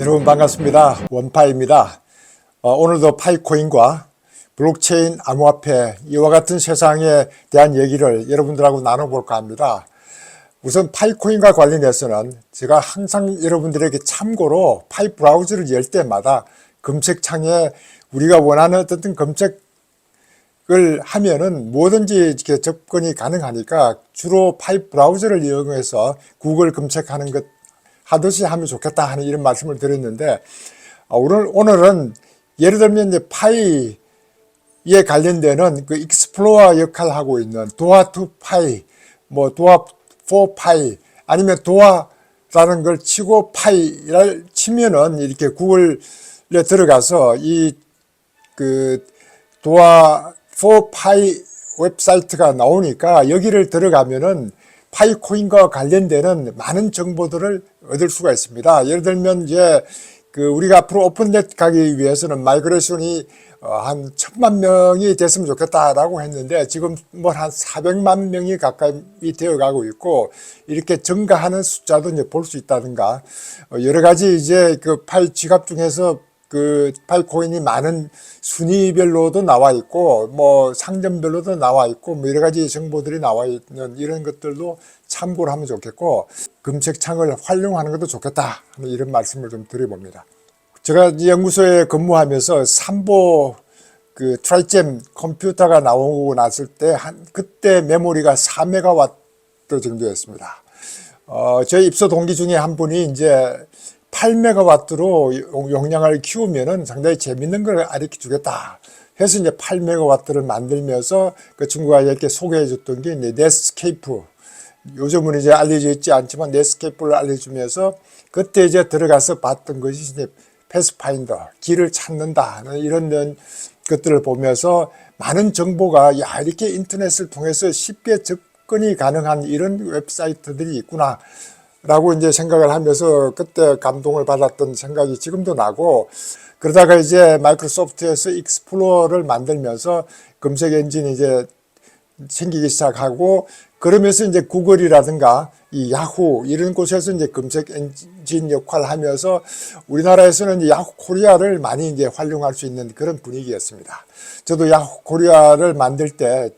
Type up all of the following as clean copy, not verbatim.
여러분 반갑습니다. 원파입니다. 오늘도 파이코인과 블록체인 암호화폐 이와 같은 세상에 대한 얘기를 여러분들하고 나눠볼까 합니다. 우선 파이코인과 관련해서는 제가 항상 여러분들에게 참고로 파이 브라우저를 열 때마다 검색창에 우리가 원하는 어떤 검색을 하면은 뭐든지 이렇게 접근이 가능하니까 주로 파이 브라우저를 이용해서 구글 검색하는 것 하듯이 하면 좋겠다 하는 이런 말씀을 드렸는데, 오늘은 예를 들면 이제 파이에 관련되는 그 익스플로어 역할을 하고 있는 도어2 파이, 뭐 도어4 파이, 아니면 도어라는 걸 치고 파이를 치면은 이렇게 구글에 들어가서 이 그 도어4 파이 웹사이트가 나오니까 여기를 들어가면은 파이코인과 관련되는 많은 정보들을 얻을 수가 있습니다. 예를 들면 이제 우리가 앞으로 오픈넷 가기 위해서는 마이그레이션이 한 1000만 명이 됐으면 좋겠다라고 했는데 지금 뭐 한 400만 명이 가까이 되어 가고 있고, 이렇게 증가하는 숫자도 이제 볼 수 있다든가 여러 가지 이제 그 파이 지갑 중에서 그 파이코인이 많은 순위별로도 나와 있고, 뭐 상점별로도 나와 있고, 뭐 여러 가지 정보들이 나와 있는 이런 것들도 참고를 하면 좋겠고, 검색창을 활용하는 것도 좋겠다 하는 이런 말씀을 좀 드려봅니다. 제가 연구소에 근무하면서 삼보 그 트라이잼 컴퓨터가 나오고 났을 때 그때 메모리가 4메가와트 정도였습니다. 저희 입소 동기 중에 한 분이 이제 8메가와트로 용량을 키우면은 상당히 재밌는 걸 가르쳐 주겠다 해서 이제 8메가와트를 만들면서 그 친구가 이렇게 소개해 줬던 게 이제 넷스케이프, 요즘은 이제 알려져 있지 않지만 넷스케이프를 알려주면서 그때 이제 들어가서 봤던 것이 이제 패스파인더, 길을 찾는다 이런 것들을 보면서 많은 정보가, 야, 이렇게 인터넷을 통해서 쉽게 접근이 가능한 이런 웹사이트들이 있구나 라고 이제 생각을 하면서 그때 감동을 받았던 생각이 지금도 나고, 그러다가 이제 마이크로소프트에서 익스플로어를 만들면서 검색 엔진이 이제 생기기 시작하고, 그러면서 이제 구글이라든가 이 야후 이런 곳에서 이제 검색 엔진 역할을 하면서 우리나라에서는 이제 야후 코리아를 많이 이제 활용할 수 있는 그런 분위기였습니다. 저도 야후 코리아를 만들 때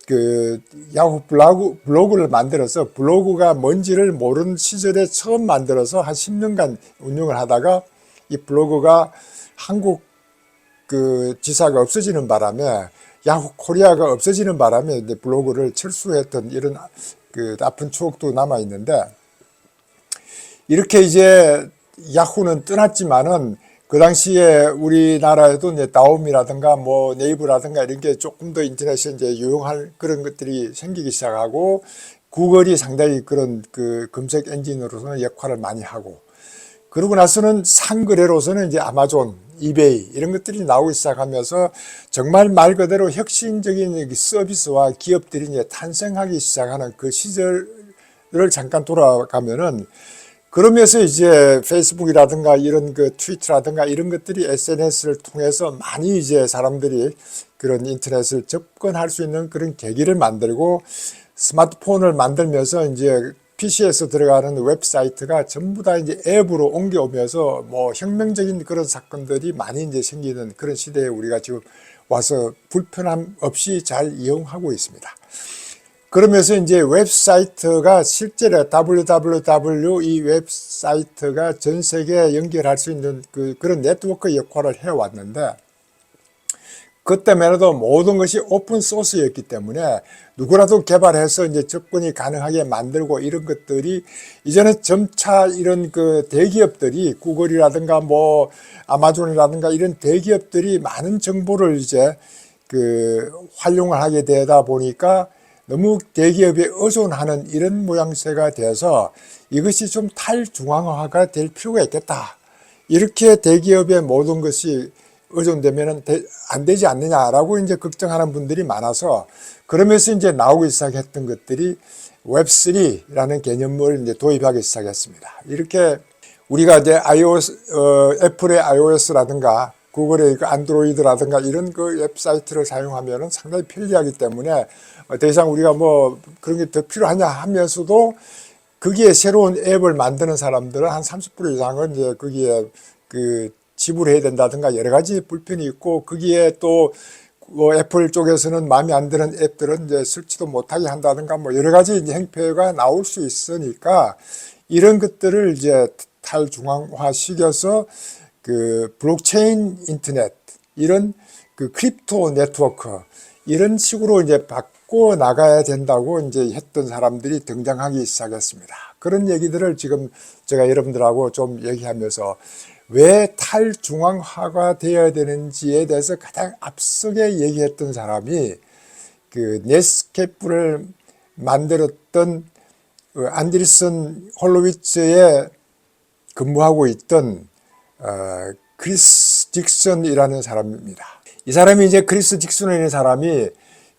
그 야후 블로그를 만들어서, 블로그가 뭔지를 모르는 시절에 처음 만들어서 한 10년간 운영을 하다가 이 블로그가 한국 그 지사가 없어지는 바람에, 야후 코리아가 없어지는 바람에 이제 블로그를 철수했던 이런 그 아픈 추억도 남아 있는데, 이렇게 이제 야후는 떠났지만은 그 당시에 우리나라에도 이제 다움이라든가 뭐 네이버라든가 이런 게 조금 더 인터넷에 이제 유용할 그런 것들이 생기기 시작하고, 구글이 상당히 그런 그 검색 엔진으로서는 역할을 많이 하고, 그러고 나서는 상거래로서는 이제 아마존, 이베이 이런 것들이 나오기 시작하면서 정말 말 그대로 혁신적인 서비스와 기업들이 이제 탄생하기 시작하는 그 시절을 잠깐 돌아가면은, 그러면서 이제 페이스북이라든가 이런 그 트위터라든가 이런 것들이 SNS를 통해서 많이 이제 사람들이 그런 인터넷을 접근할 수 있는 그런 계기를 만들고, 스마트폰을 만들면서 이제 PC에서 들어가는 웹사이트가 전부 다 이제 앱으로 옮겨오면서 뭐 혁명적인 그런 사건들이 많이 이제 생기는 그런 시대에 우리가 지금 와서 불편함 없이 잘 이용하고 있습니다. 그러면서 이제 웹사이트가 실제로 www 이 웹사이트가 전 세계에 연결할 수 있는 그런 네트워크 역할을 해왔는데, 그때만 해도 모든 것이 오픈 소스였기 때문에 누구라도 개발해서 이제 접근이 가능하게 만들고 이런 것들이 이제는 점차 이런 그 대기업들이 구글이라든가 뭐 아마존이라든가 이런 대기업들이 많은 정보를 이제 그 활용을 하게 되다 보니까 너무 대기업에 의존하는 이런 모양새가 돼서 이것이 좀 탈중앙화가 될 필요가 있겠다. 이렇게 대기업의 모든 것이 의존되면 안 되지 않느냐라고 이제 걱정하는 분들이 많아서, 그러면서 이제 나오기 시작했던 것들이 웹3라는 개념을 이제 도입하기 시작했습니다. 이렇게 우리가 이제 애플의 iOS라든가 구글의 그 안드로이드라든가 이런 그 웹사이트를 사용하면 상당히 편리하기 때문에 더 이상 우리가 뭐 그런 게 더 필요하냐 하면서도 거기에 새로운 앱을 만드는 사람들은 한 30% 이상은 이제 거기에 그 지불해야 된다든가 여러 가지 불편이 있고, 거기에 또 애플 쪽에서는 마음에 안 드는 앱들은 이제 설치도 못하게 한다든가 뭐 여러 가지 이제 행패가 나올 수 있으니까, 이런 것들을 이제 탈중앙화 시켜서 그 블록체인 인터넷, 이런 그 크립토 네트워크, 이런 식으로 이제 바꿔 나가야 된다고 이제 했던 사람들이 등장하기 시작했습니다. 그런 얘기들을 지금 제가 여러분들하고 좀 얘기하면서 왜 탈중앙화가 되어야 되는지에 대해서 가장 앞서게 얘기했던 사람이 그 넷스케이프를 만들었던 안드리슨 홀로위츠에 근무하고 있던 크리스 딕슨이라는 사람입니다. 이 사람이 이제 크리스 딕슨이라는 사람이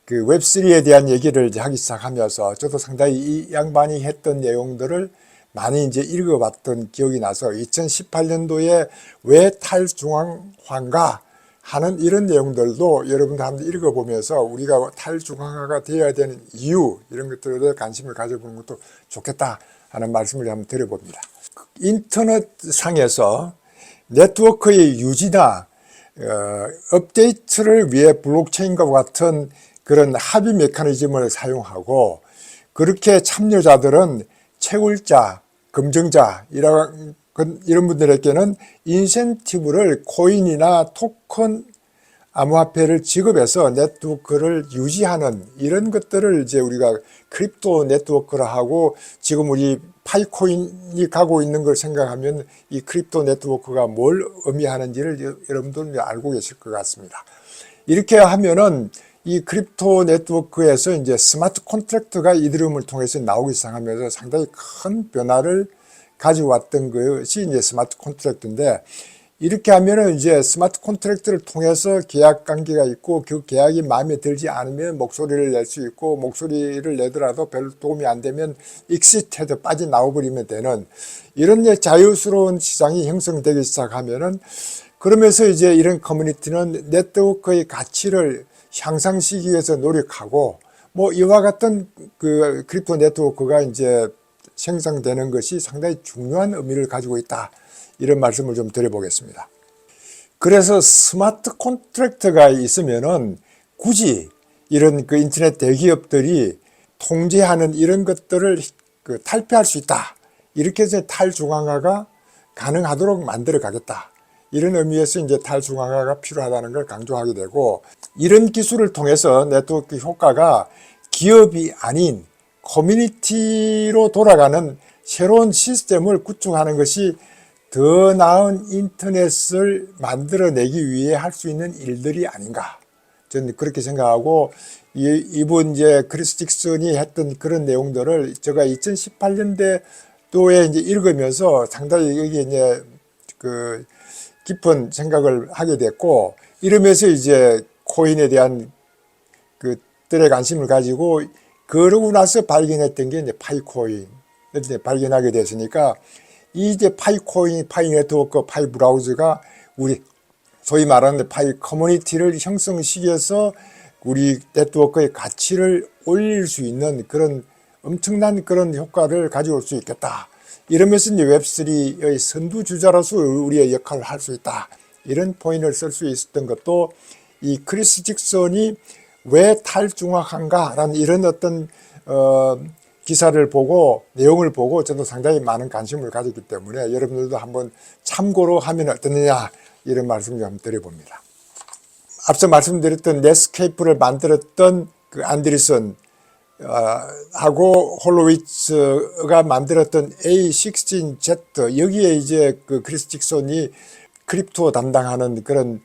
그 웹3에 대한 얘기를 이제 하기 시작하면서 저도 상당히 이 양반이 했던 내용들을 많이 이제 읽어봤던 기억이 나서 2018년도에 왜 탈중앙화인가 하는 이런 내용들도 여러분들 한번 읽어보면서 우리가 탈중앙화가 되어야 되는 이유, 이런 것들에 관심을 가져보는 것도 좋겠다 하는 말씀을 한번 드려봅니다. 인터넷 상에서 네트워크의 유지나 업데이트를 위해 블록체인과 같은 그런 합의 메커니즘을 사용하고, 그렇게 참여자들은 채굴자, 검증자 이런 분들에게는 인센티브를 코인이나 토큰 암호화폐를 지급해서 네트워크를 유지하는 이런 것들을 이제 우리가 크립토 네트워크라 하고, 지금 우리 파이코인이 가고 있는 걸 생각하면 이 크립토 네트워크가 뭘 의미하는지를 여러분들 알고 계실 것 같습니다. 이렇게 하면은 이 크립토 네트워크에서 이제 스마트 콘트랙트가 이더리움을 통해서 나오기 시작하면서 상당히 큰 변화를 가져왔던 것이 이제 스마트 콘트랙트인데, 이렇게 하면은 이제 스마트 콘트랙트를 통해서 계약 관계가 있고, 그 계약이 마음에 들지 않으면 목소리를 낼 수 있고, 목소리를 내더라도 별로 도움이 안 되면 익시트해서 빠져나와 버리면 되는 이런 자유스러운 시장이 형성되기 시작하면은, 그러면서 이제 이런 커뮤니티는 네트워크의 가치를 향상시키기 위해서 노력하고, 뭐 이와 같은 그 크립토 네트워크가 이제 생성되는 것이 상당히 중요한 의미를 가지고 있다, 이런 말씀을 좀 드려보겠습니다. 그래서 스마트 콘트랙트가 있으면은 굳이 이런 그 인터넷 대기업들이 통제하는 이런 것들을 그 탈피할 수 있다, 이렇게 해서 탈중앙화가 가능하도록 만들어 가겠다, 이런 의미에서 이제 탈중앙화가 필요하다는 걸 강조하게 되고, 이런 기술을 통해서 네트워크 효과가 기업이 아닌 커뮤니티로 돌아가는 새로운 시스템을 구축하는 것이 더 나은 인터넷을 만들어내기 위해 할 수 있는 일들이 아닌가, 저는 그렇게 생각하고, 이분 이제 크리스 딕슨이 했던 그런 내용들을 제가 2018년도에 이제 읽으면서 상당히 여기에 이제 그 깊은 생각을 하게 됐고, 이러면서 이제 코인에 대한 그들의 관심을 가지고, 그러고 나서 발견했던 게 이제 파이코인을 이제 발견하게 됐으니까, 이 이제 파이코인, 파이 네트워크, 파이 브라우저가 우리 소위 말하는 파이 커뮤니티를 형성시켜서 우리 네트워크의 가치를 올릴 수 있는 그런 엄청난 그런 효과를 가져올 수 있겠다. 이러면서 이제 웹3의 선두주자로서 우리의 역할을 할 수 있다, 이런 포인트를 쓸 수 있었던 것도 이 크리스 딕슨이 왜 탈중앙화인가라는 이런 어떤 기사를 보고, 내용을 보고 저도 상당히 많은 관심을 가졌기 때문에 여러분들도 한번 참고로 하면 어떠느냐, 이런 말씀을 좀 드려봅니다. 앞서 말씀드렸던 넷스케이프를 만들었던 그 안드리슨 하고 홀로위츠가 만들었던 A16Z, 여기에 이제 그 크리스 딕슨이 크립토 담당하는 그런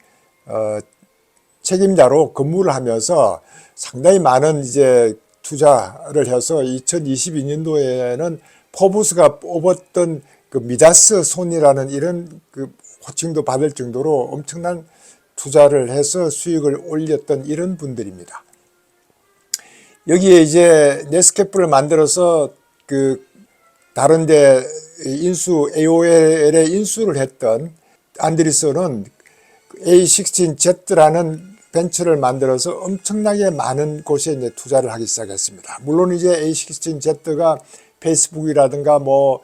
책임자로 근무를 하면서 상당히 많은 이제 투자를 해서 2022년도에는 포브스가 뽑았던 그 미다스 손이라는 이런 그 호칭도 받을 정도로 엄청난 투자를 해서 수익을 올렸던 이런 분들입니다. 여기에 이제 넷스케이프를 만들어서 그 다른데 AOL에 인수를 했던 안드리슨은 A16Z라는 벤처를 만들어서 엄청나게 많은 곳에 이제 투자를 하기 시작했습니다. 물론 이제 A16Z가 페이스북이라든가 뭐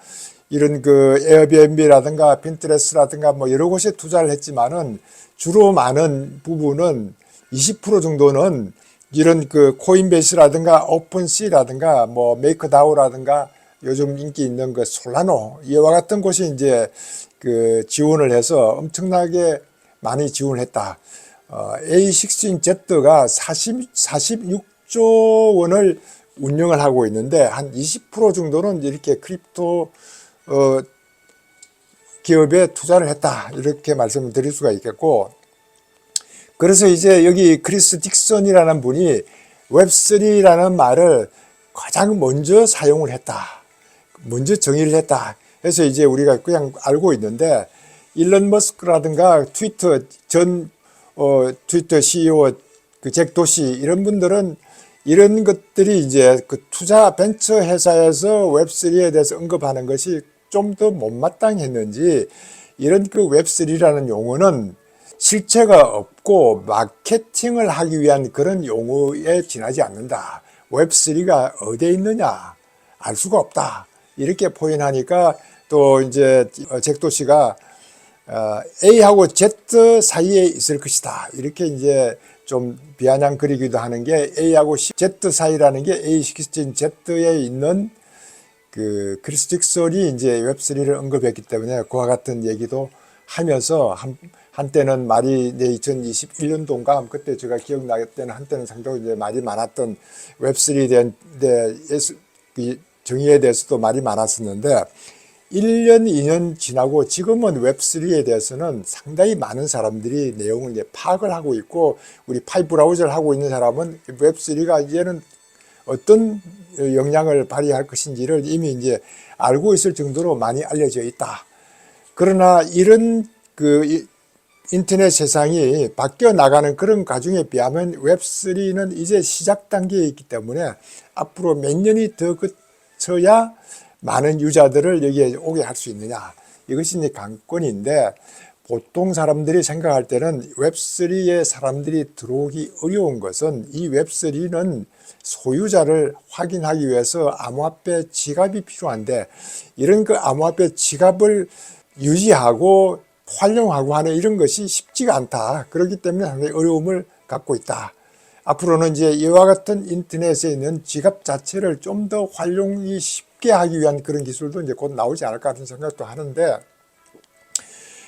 이런 그 에어비앤비라든가 핀트레스트라든가 뭐 여러 곳에 투자를 했지만은 주로 많은 부분은 20% 정도는 이런 그 코인베이스라든가 오픈시라든가 뭐 메이커다오라든가 요즘 인기 있는 그 솔라노 이와 같은 곳이 이제 그 지원을 해서 엄청나게 많이 지원을 했다. A16Z가 46조 원을 운영을 하고 있는데 한 20% 정도는 이렇게 크립토 기업에 투자를 했다. 이렇게 말씀을 드릴 수가 있겠고, 그래서 이제 여기 크리스 딕슨이라는 분이 웹3라는 말을 가장 먼저 사용을 했다. 먼저 정의를 했다. 그래서 이제 우리가 그냥 알고 있는데, 일론 머스크라든가 트위터 트위터 CEO 그 잭 도시 이런 분들은 이런 것들이 이제 그 투자 벤처 회사에서 웹3에 대해서 언급하는 것이 좀 더 못마땅했는지 이런 그 웹3라는 용어는 실체가 없고 마케팅을 하기 위한 그런 용어에 지나지 않는다. 웹3가 어디에 있느냐 알 수가 없다. 이렇게 표현하니까 또 이제 잭도 씨가 A하고 Z 사이에 있을 것이다. 이렇게 이제 좀 비아냥거리기도 하는 게 A하고 Z 사이라는 게 A16Z에 있는 그 크리스 딕슨이 이제 웹3를 언급했기 때문에 그와 같은 얘기도 하면서 한때는 말이 2021년도인가 그때 제가 기억나게 때는 한때는 상당히 이제 말이 많았던 웹3에 대한 정의에 대해서도 말이 많았었는데 1년, 2년 지나고 지금은 웹3에 대해서는 상당히 많은 사람들이 내용을 이제 파악을 하고 있고 우리 파이 브라우저를 하고 있는 사람은 웹3가 이제는 어떤 영향을 발휘할 것인지를 이미 이제 알고 있을 정도로 많이 알려져 있다. 그러나 이런 그 인터넷 세상이 바뀌어 나가는 그런 과정에 비하면 웹3는 이제 시작 단계에 있기 때문에 앞으로 몇 년이 더 거쳐야 많은 유저들을 여기에 오게 할 수 있느냐. 이것이 이제 관건인데 보통 사람들이 생각할 때는 웹3에 사람들이 들어오기 어려운 것은 이 웹3는 소유자를 확인하기 위해서 암호화폐 지갑이 필요한데 이런 그 암호화폐 지갑을 유지하고 활용하고 하는 이런 것이 쉽지가 않다. 그렇기 때문에 상당히 어려움을 갖고 있다. 앞으로는 이제 이와 같은 인터넷에 있는 지갑 자체를 좀 더 활용이 쉽게 하기 위한 그런 기술도 이제 곧 나오지 않을까 하는 생각도 하는데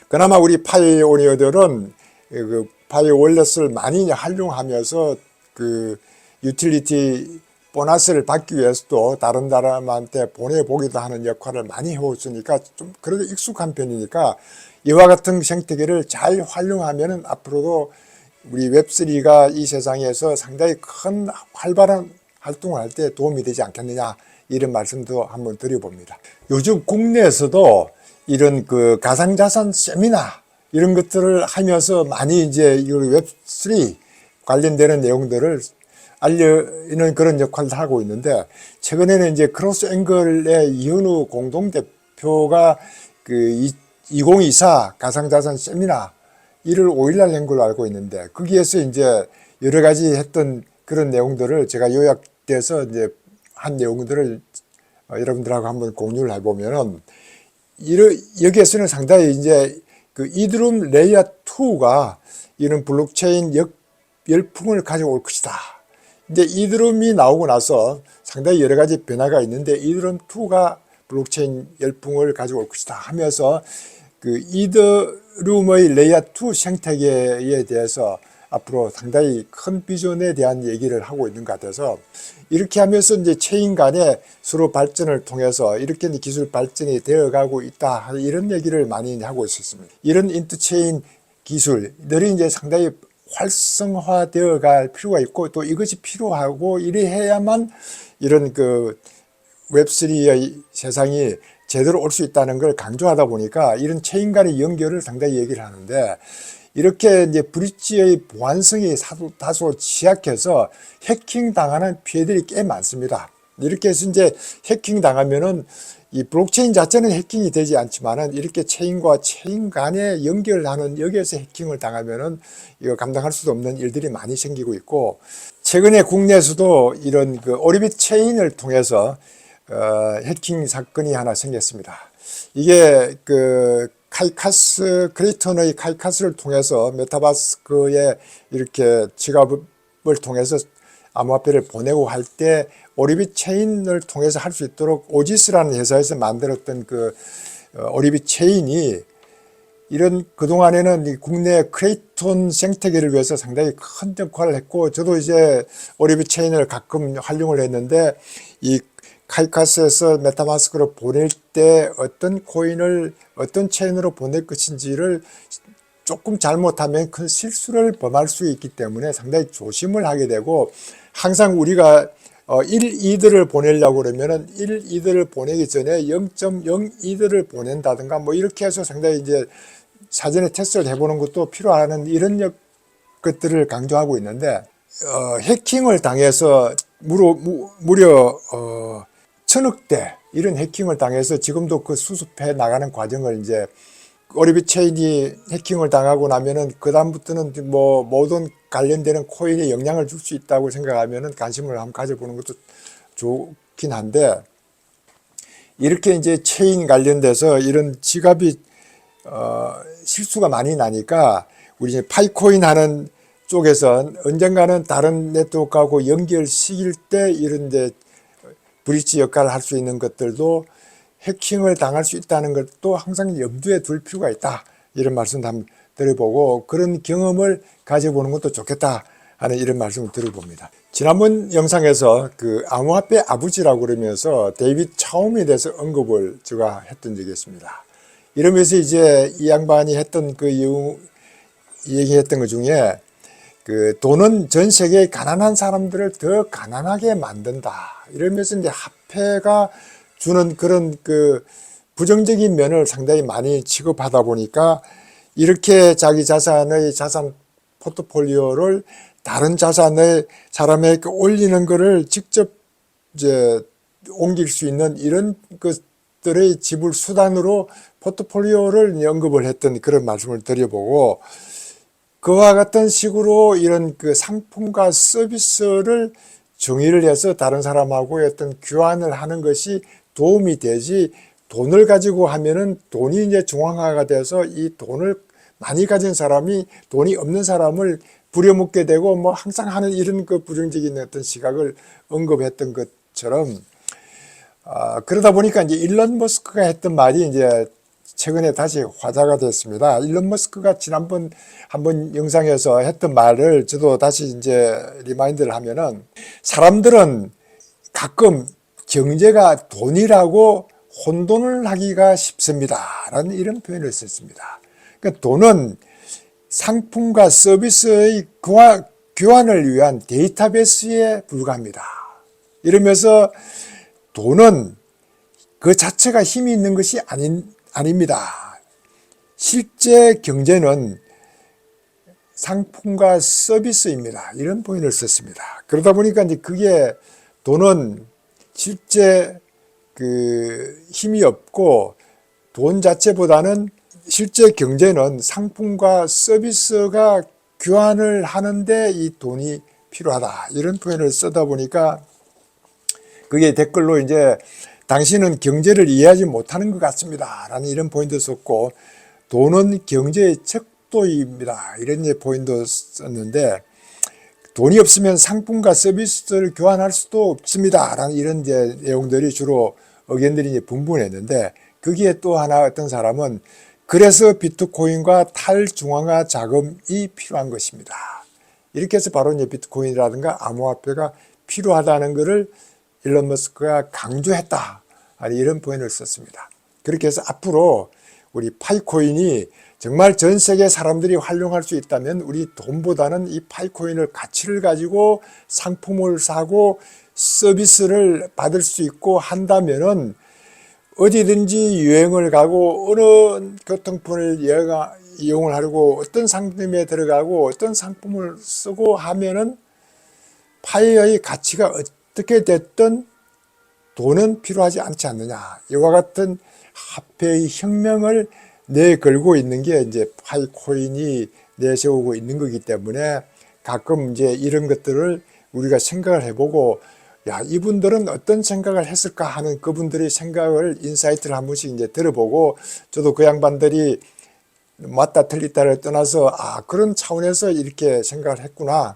그나마 우리 파이오니어들은 그 파이 월렛을 많이 활용하면서 그 유틸리티 보너스를 받기 위해서도 다른 사람한테 보내보기도 하는 역할을 많이 해왔으니까 좀 그래도 익숙한 편이니까 이와 같은 생태계를 잘 활용하면은 앞으로도 우리 웹3가 이 세상에서 상당히 큰 활발한 활동을 할 때 도움이 되지 않겠느냐 이런 말씀도 한번 드려봅니다. 요즘 국내에서도 이런 그 가상자산 세미나 이런 것들을 하면서 많이 이제 이 웹3 관련되는 내용들을 알리는 그런 역할을 하고 있는데 최근에는 이제 크로스 앵글의 이현우 공동대표가 그 2024 가상자산 세미나 1월 5일날 한 걸로 알고 있는데 거기에서 이제 여러 가지 했던 그런 내용들을 제가 요약돼서 이제 한 내용들을 여러분들하고 한번 공유를 해보면은 여기에서는 상당히 이제 그 이더리움 레이어 2가 이런 블록체인 열풍을 가져올 것이다. 이제 이더리움이 나오고 나서 상당히 여러 가지 변화가 있는데 이더리움 2가 블록체인 열풍을 가져올 것이다 하면서 그 이더리움의 레이어 2 생태계에 대해서 앞으로 상당히 큰 비전에 대한 얘기를 하고 있는 것 같아서 이렇게 하면서 이제 체인 간의 서로 발전을 통해서 이렇게 기술 발전이 되어가고 있다 이런 얘기를 많이 하고 있었습니다. 이런 인터체인 기술들이 이제 상당히 활성화되어 갈 필요가 있고 또 이것이 필요하고 이래 해야만 이런 그 웹3의 세상이 제대로 올 수 있다는 걸 강조하다 보니까 이런 체인 간의 연결을 상당히 얘기를 하는데 이렇게 이제 브릿지의 보안성이 다소 취약해서 해킹 당하는 피해들이 꽤 많습니다. 이렇게 해서 이제 해킹 당하면은 이 블록체인 자체는 해킹이 되지 않지만은 이렇게 체인과 체인 간에 연결하는 여기에서 해킹을 당하면은 이거 감당할 수도 없는 일들이 많이 생기고 있고 최근에 국내에서도 이런 그 오리빗 체인을 통해서 해킹 사건이 하나 생겼습니다. 이게 그 크레이턴의 카이카스를 통해서 메타마스크에 이렇게 지갑을 통해서 암호화폐를 보내고 할 때 오리빗 체인을 통해서 할 수 있도록 오지스라는 회사에서 만들었던 그 오리빗 체인이 이런 그동안에는 이 국내 크레이톤 생태계를 위해서 상당히 큰 역할을 했고, 저도 이제 오리빗 체인을 가끔 활용을 했는데, 이 카이카스에서 메타마스크로 보낼 때 어떤 코인을 어떤 체인으로 보낼 것인지를 조금 잘못하면 큰 실수를 범할 수 있기 때문에 상당히 조심을 하게 되고, 항상 우리가 1이더를 보내려고 그러면은 1이더를 보내기 전에 0.02더를 보낸다든가 뭐 이렇게 해서 상당히 이제 사전에 테스트를 해보는 것도 필요한 이런 것들을 강조하고 있는데, 해킹을 당해서 무려 1000억대 이런 해킹을 당해서 지금도 그 수습해 나가는 과정을 이제 오리빗 체인이 해킹을 당하고 나면은 그다음부터는 뭐 모든 관련되는 코인에 영향을 줄 수 있다고 생각하면은 관심을 한번 가져보는 것도 좋긴 한데, 이렇게 이제 체인 관련돼서 이런 지갑이 실수가 많이 나니까 우리 이제 파이코인 하는 쪽에선 언젠가는 다른 네트워크하고 연결시킬 때 이런 데 브릿지 역할을 할 수 있는 것들도 해킹을 당할 수 있다는 것도 항상 염두에 둘 필요가 있다. 이런 말씀도 한번 드려보고, 그런 경험을 가져보는 것도 좋겠다 하는 이런 말씀을 드려봅니다. 지난번 영상에서 그 암호화폐 아버지라고 그러면서 데이빗 차움에 대해서 언급을 제가 했던 적이 있습니다. 이러면서 이제 이 양반이 했던 그 얘기했던 것 중에 그 돈은 전 세계의 가난한 사람들을 더 가난하게 만든다. 이러면서 이제 화폐가 주는 그런 그 부정적인 면을 상당히 많이 취급하다 보니까 이렇게 자기 자산 포트폴리오를 다른 자산의 사람에게 올리는 거를 직접 이제 옮길 수 있는 이런 것들의 지불 수단으로 포트폴리오를 언급을 했던 그런 말씀을 드려보고, 그와 같은 식으로 이런 그 상품과 서비스를 정의를 해서 다른 사람하고 어떤 교환을 하는 것이 도움이 되지, 돈을 가지고 하면은 돈이 이제 중앙화가 돼서 이 돈을 많이 가진 사람이 돈이 없는 사람을 부려먹게 되고 뭐 항상 하는 이런 그 부정적인 어떤 시각을 언급했던 것처럼, 그러다 보니까 이제 일론 머스크가 했던 말이 이제 최근에 다시 화제가 됐습니다. 일론 머스크가 지난번 한번 영상에서 했던 말을 저도 다시 이제 리마인드를 하면은, 사람들은 가끔 경제가 돈이라고 혼돈을 하기가 쉽습니다. 라는 이런 표현을 썼습니다. 그러니까 돈은 상품과 서비스의 교환을 위한 데이터베이스에 불과합니다. 이러면서 돈은 그 자체가 힘이 있는 것이 아닙니다. 실제 경제는 상품과 서비스입니다. 이런 포인트를 썼습니다. 그러다 보니까 이제 그게 돈은 실제 그 힘이 없고, 돈 자체보다는 실제 경제는 상품과 서비스가 교환을 하는데 이 돈이 필요하다. 이런 표현을 쓰다 보니까 그게 댓글로 이제 당신은 경제를 이해하지 못하는 것 같습니다. 라는 이런 포인트 썼고, 돈은 경제의 척도입니다. 이런 포인트 썼는데, 돈이 없으면 상품과 서비스를 교환할 수도 없습니다. 라는 이런 이제 내용들이 주로 의견들이 이제 분분했는데, 거기에 또 하나 어떤 사람은 그래서 비트코인과 탈중앙화 자금이 필요한 것입니다. 이렇게 해서 바로 이제 비트코인이라든가 암호화폐가 필요하다는 것을 일론 머스크가 강조했다. 이런 표현을 썼습니다. 그렇게 해서 앞으로 우리 파이코인이 정말 전 세계 사람들이 활용할 수 있다면 우리 돈보다는 이 파이코인을 가치를 가지고 상품을 사고 서비스를 받을 수 있고 한다면은 어디든지 여행을 가고 어느 교통편을 이용을 하려고 어떤 상점에 들어가고 어떤 상품을 쓰고 하면은 파이의 가치가 어떻게 됐든 돈은 필요하지 않지 않느냐. 이와 같은 화폐의 혁명을 내걸고 있는 게 이제 파이코인이 내세우고 있는 거기 때문에 가끔 이제 이런 것들을 우리가 생각을 해보고 야, 이분들은 어떤 생각을 했을까 하는 그분들의 생각을, 인사이트를 한 번씩 이제 들어보고, 저도 그 양반들이 맞다 틀리다를 떠나서 그런 차원에서 이렇게 생각을 했구나.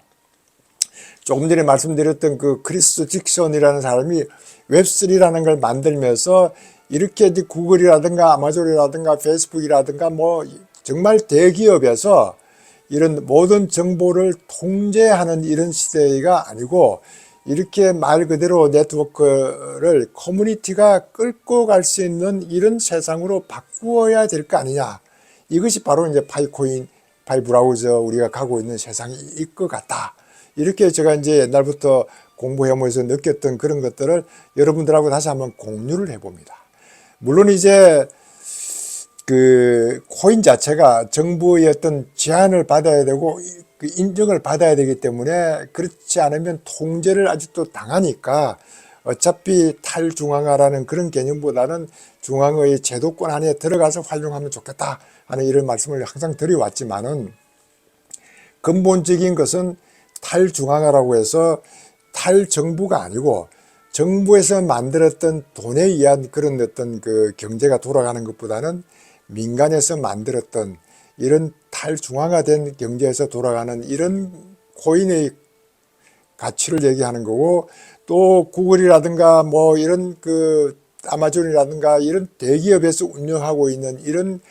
조금 전에 말씀드렸던 그 크리스 딕슨이라는 사람이 웹3라는 걸 만들면서 이렇게 구글이라든가 아마존이라든가 페이스북이라든가 뭐 정말 대기업에서 이런 모든 정보를 통제하는 이런 시대가 아니고, 이렇게 말 그대로 네트워크를 커뮤니티가 끌고 갈 수 있는 이런 세상으로 바꾸어야 될 거 아니냐. 이것이 바로 이제 파이코인, 파이브라우저 우리가 가고 있는 세상일 것 같다. 이렇게 제가 이제 옛날부터 공부해오면서 느꼈던 그런 것들을 여러분들하고 다시 한번 공유를 해봅니다. 물론 이제 그 코인 자체가 정부의 어떤 제한을 받아야 되고 그 인정을 받아야 되기 때문에, 그렇지 않으면 통제를 아직도 당하니까 어차피 탈중앙화라는 그런 개념보다는 중앙의 제도권 안에 들어가서 활용하면 좋겠다 하는 이런 말씀을 항상 드려왔지만은, 근본적인 것은 탈중앙화라고 해서 탈정부가 아니고 정부에서 만들었던 돈에 의한 그런 어떤 그 경제가 돌아가는 것보다는 민간에서 만들었던 이런 탈중앙화된 경제에서 돌아가는 이런 코인의 가치를 얘기하는 거고, 또 구글이라든가 뭐 이런 그 아마존이라든가 이런 대기업에서 운영하고 있는 이런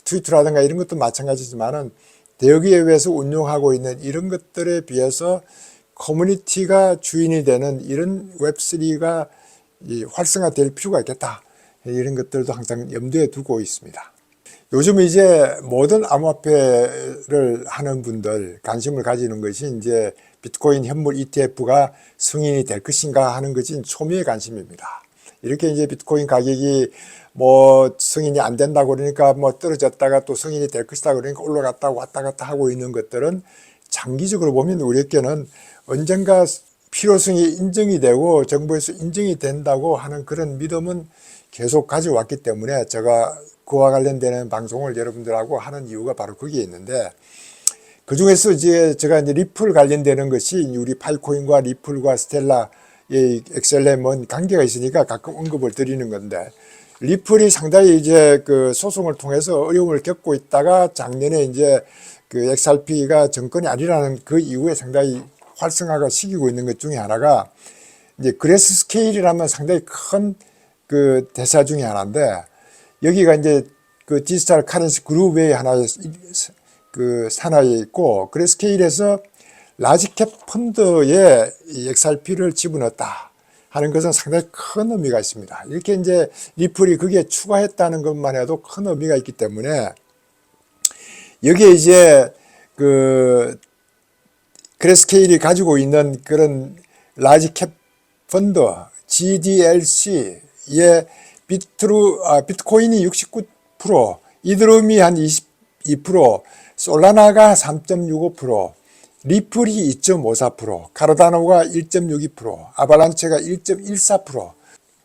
트위터라든가 이런 것도 마찬가지지만은, 대기업에서 운영하고 있는 이런 것들에 비해서 커뮤니티가 주인이 되는 이런 웹3가 활성화될 필요가 있겠다. 이런 것들도 항상 염두에 두고 있습니다. 요즘 이제 모든 암호화폐를 하는 분들 관심을 가지는 것이 이제 비트코인 현물 ETF가 승인이 될 것인가 하는 것이 초미의 관심입니다. 이렇게 이제 비트코인 가격이 뭐 승인이 안 된다고 그러니까 뭐 떨어졌다가 또 승인이 될 것이다 그러니까 올라갔다 왔다 갔다 하고 있는 것들은 장기적으로 보면 우리에게는 언젠가 필요성이 인정이 되고 정부에서 인정이 된다고 하는 그런 믿음은 계속 가져왔기 때문에, 제가 그와 관련되는 방송을 여러분들하고 하는 이유가 바로 거기에 있는데, 그 중에서 이제 제가 이제 리플 관련되는 것이 우리 파이코인과 리플과 스텔라의 XLM은 관계가 있으니까 가끔 언급을 드리는 건데, 리플이 상당히 이제 그 소송을 통해서 어려움을 겪고 있다가 작년에 이제 그 XRP가 정권이 아니라는 그 이후에 상당히 활성화가 시키고 있는 것 중에 하나가 이제 그레스 스케일이라면 상당히 큰 그 대사 중에 하나인데, 여기가 이제 그 디지털 카렌시 그룹의 하나의 그 산하에 있고, 그레스 스케일에서 라지캡 펀드에 이 XRP를 집어넣었다 하는 것은 상당히 큰 의미가 있습니다. 이렇게 이제 리플이 거기에 추가했다는 것만 해도 큰 의미가 있기 때문에, 여기에 이제 그 그레스케일이 가지고 있는 그런 라지캡 펀드 GDLC의 비트코인이 69%, 이더리움이 한 22%, 솔라나가 3.65%, 리플이 2.54%, 카르다노가 1.62%, 아발란체가 1.14%.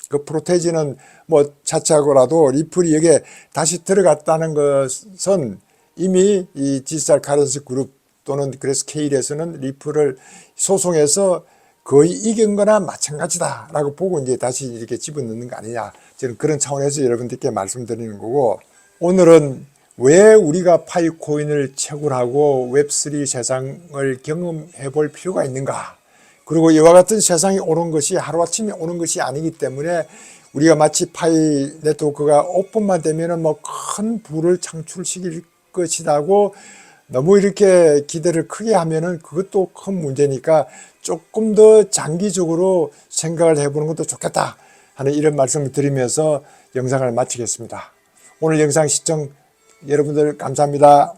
그 프로테지는 뭐 차치하고라도 리플이 여기에 다시 들어갔다는 것은 이미 이 디지털 카렌시 그룹 또는 그레스케일에서는 리플을 소송해서 거의 이긴 거나 마찬가지다라고 보고 이제 다시 이렇게 집어넣는 거 아니냐. 저는 그런 차원에서 여러분들께 말씀드리는 거고, 오늘은 왜 우리가 파이코인을 채굴하고 웹3 세상을 경험해 볼 필요가 있는가. 그리고 이와 같은 세상이 오는 것이 하루아침에 오는 것이 아니기 때문에, 우리가 마치 파이 네트워크가 오픈만 되면은 뭐 큰 부를 창출시킬 것이라고 너무 이렇게 기대를 크게 하면은 그것도 큰 문제니까 조금 더 장기적으로 생각을 해보는 것도 좋겠다 하는 이런 말씀을 드리면서 영상을 마치겠습니다. 오늘 영상 시청 여러분들 감사합니다.